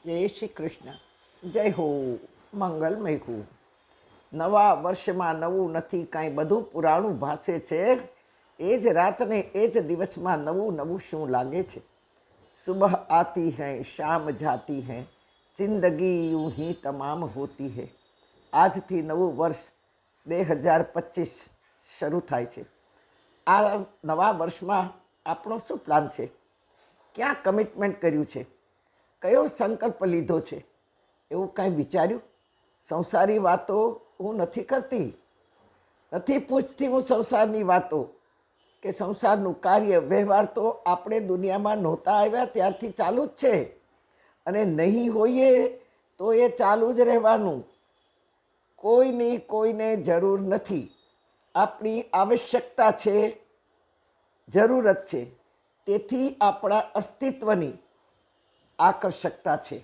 જય શ્રી કૃષ્ણ. જય હો, મંગલમય હો. નવા વર્ષમાં નવું નથી કાંઈ, બધું પુરાણું ભાસે છે. એ જ રાતને એ જ દિવસમાં નવું નવું શું લાગે છે. સુબહ આતી હૈ, શામ જાતી હૈ, જિંદગી यूं ही તમામ હોતી હૈ. આજથી નવું વર્ષ 2025 શરૂ થાય છે. આ નવા વર્ષમાં આપણો શું પ્લાન છે? ક્યાં કમિટમેન્ટ કર્યું છે? કયો સંકલ્પ લીધો છે? એવું કાંઈ વિચાર્યું? સંસારી વાતો હું નથી કરતી, નથી પૂછતી હું સંસારની વાતો, કે સંસારનું કાર્ય વ્યવહાર તો આપણે દુનિયામાં નહોતા આવ્યા ત્યારથી ચાલુ જ છે, અને નહીં હોઈએ તો એ ચાલુ જ રહેવાનું. કોઈની કોઈને જરૂર નથી. આપણી આવશ્યકતા છે, જરૂરત છે. તેથી આપણા અસ્તિત્વની આકર્ષકતા છે.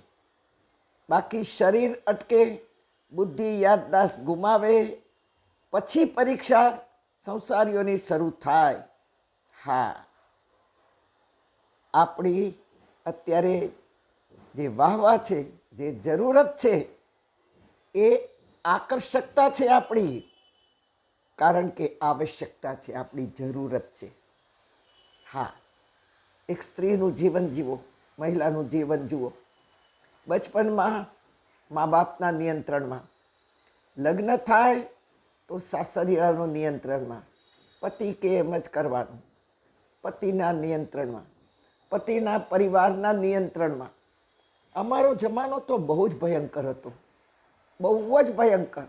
બાકી શરીર અટકે, બુદ્ધિ યાદદાસ્ત ગુમાવે, પછી પરીક્ષા સંસારીઓની શરૂ થાય. હા, આપણી અત્યારે જે વાહવા છે, જે જરૂરત છે, એ આકર્ષકતા છે આપણી, કારણ કે આવશ્યકતા છે, આપણી જરૂરત છે. હા, એક સ્ત્રીનું જીવન જીવો, મહિલાનું જીવન જુઓ. બચપનમાં મા બાપના નિયંત્રણમાં, લગ્ન થાય તો સાસરિયાનું નિયંત્રણમાં, પતિ કે એમ જ કરવાનું, પતિના નિયંત્રણમાં, પતિના પરિવારના નિયંત્રણમાં. અમારો જમાનો તો બહુ જ ભયંકર હતો, બહુ જ ભયંકર.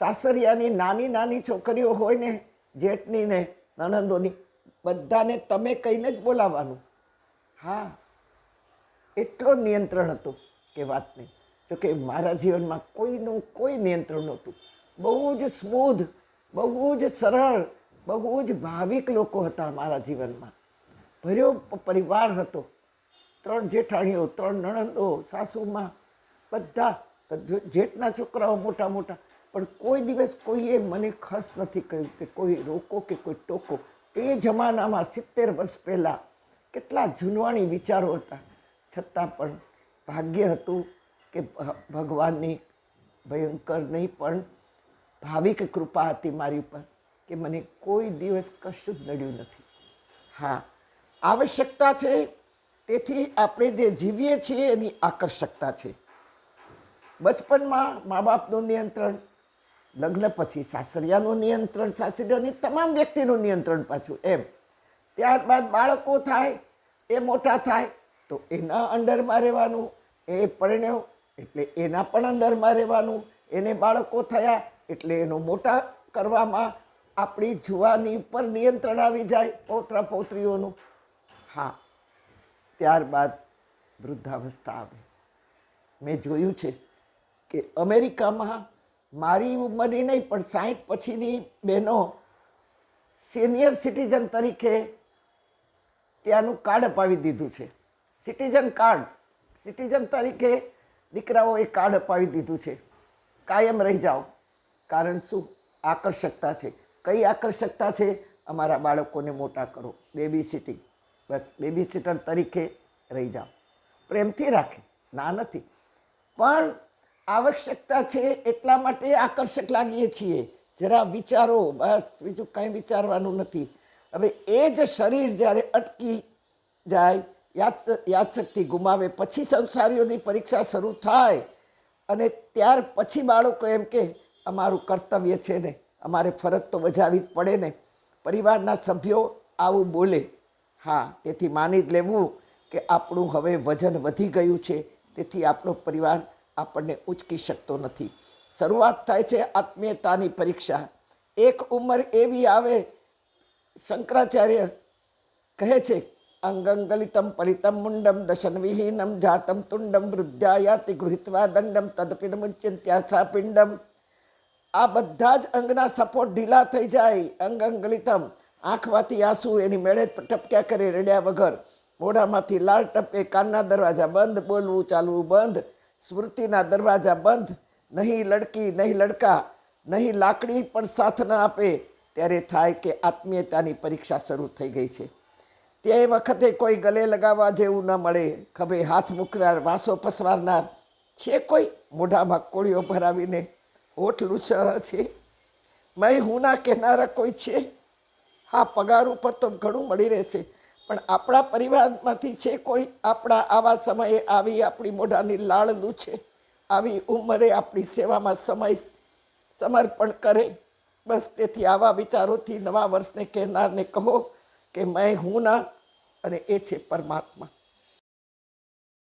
સાસરિયાની નાની નાની છોકરીઓ હોય ને, જેઠની ને નણંદોની, બધાને તમે કહીને જ બોલાવવાનું. હા, એટલો નિયંત્રણ હતું કે વાત નહીં. જોકે મારા જીવનમાં કોઈનું કોઈ નિયંત્રણ નહોતું. બહુ જ સ્મૂધ, બહુ જ સરળ, બહુ જ ભાવિક લોકો હતા મારા જીવનમાં. ભર્યો પરિવાર હતો. 3 જેઠાણીઓ, 3 નણંદો, સાસુમાં, બધા જેઠના છોકરાઓ મોટા મોટા. પણ કોઈ દિવસ કોઈએ મને ખસ નથી કહ્યું કે કોઈ રોકો કે કોઈ ટોકો. એ જમાનામાં 70 વર્ષ પહેલાં કેટલા જૂનવાણી વિચારો હતા. છતાં પણ ભાગ્ય હતું કે ભગવાનની ભયંકર નહીં પણ ભાવિક કૃપા હતી મારી ઉપર, કે મને કોઈ દિવસ કશું જ નડ્યું નથી. હા, આવશ્યકતા છે, તેથી આપણે જે જીવીએ છીએ એની આકર્ષકતા છે. બચપનમાં મા બાપનું નિયંત્રણ, લગ્ન પછી સાસરિયાનું નિયંત્રણ, સાસરિયાની તમામ વ્યક્તિનું નિયંત્રણ પાછું એમ. ત્યારબાદ બાળકો થાય, એ મોટા થાય તો એના અંડરમાં રહેવાનું. એ પરણ્યો એટલે એના પણ અંડરમાં રહેવાનું. એને બાળકો થયા એટલે એનો મોટા કરવામાં આપણી જુવાની ઉપર નિયંત્રણ આવી જાય, પૌત્ર પૌત્રીઓનું. હા, ત્યારબાદ વૃદ્ધાવસ્થા આવે. મેં જોયું છે કે અમેરિકામાં મારી ઉંમરની નહીં પણ 60 પછીની બહેનો સિનિયર સિટીઝન તરીકે ત્યાંનું કાર્ડ અપાવી દીધું છે. સિટીઝન કાર્ડ, સિટીઝન તરીકે દીકરાઓએ કાર્ડ અપાવી દીધું છે. કાયમ રહી જાઓ. કારણ શું? આકર્ષકતા છે. કઈ આકર્ષકતા છે? અમારા બાળકોને મોટા કરો, બેબી સિટિંગ. બસ બેબી સિટર તરીકે રહી જાઓ. પ્રેમથી રાખે, ના નથી, પણ આવશ્યકતા છે એટલા માટે આકર્ષક લાગીએ છીએ. જરા વિચારો, બસ બીજું કાંઈ વિચારવાનું નથી. હવે એ જ શરીર જ્યારે અટકી જાય, યાદશક્તિ ગુમાવે, પછી સંસારીઓની પરીક્ષા શરૂ થાય, અને ત્યાર પછી બાળકો એમ કે અમારું કર્તવ્ય છે ને, અમારે ફરજ તો બજાવવી જ પડે ને. પરિવારના સભ્યો આવું બોલે. હા, તેથી માની જ લેવું કે આપણું હવે વજન વધી ગયું છે, તેથી આપણો પરિવાર આપણને ઉચકી શકતો નથી. શરૂઆત થાય છે આત્મીયતાની પરીક્ષા. એક ઉંમર એવી આવે, શંકરાચાર્ય કહે છે, અંગંગલિતમ પલિતમ મુંડમ દશન વિહીનમ જાતમ તુંડમ વૃદ્ધાયાતિ ગૃહિત્વા દંડમ તદપિદમુચ્યંત્યાસા પિંડમ. આ બધા જ અંગના સપોર્ટ ઢીલા થઈ જાય. અંગંગલિતમ, આંખમાંથી આંસુ એની મેળે ટપક્યા કરે રડ્યા વગર, મોઢામાંથી લાળ ટપકે, કાનના દરવાજા બંધ, બોલવું ચાલવું બંધ, સ્મૃતિના દરવાજા બંધ. નહીં લડકી, નહીં લડકા, નહીં લાકડી પણ સાથ ન આપે. ત્યારે થાય કે આત્મીયતાની પરીક્ષા શરૂ થઈ ગઈ છે. તે વખતે કોઈ ગલે લગાવવા જેવું ન મળે, ખભે હાથ મૂકનાર, વાંસો પસવારનાર છે કોઈ? મોઢામાં કોળીઓ ભરાવીને હોઠ લૂછારા છે? મેં હું ના કહેનારા કોઈ છે? હા, પગાર ઉપર તો ઘણું મળી રહેશે, પણ આપણા પરિવારમાંથી છે કોઈ આપણા આવા સમયે આવી આપણી મોઢાની લાળ લૂછે, આવી ઉંમરે આપણી સેવામાં સમર્પણ કરે? બસ તેથી આવા વિચારોથી નવા વર્ષને કહેનારને કહો કે મેં હું ના, અને એ છે પરમાત્મા.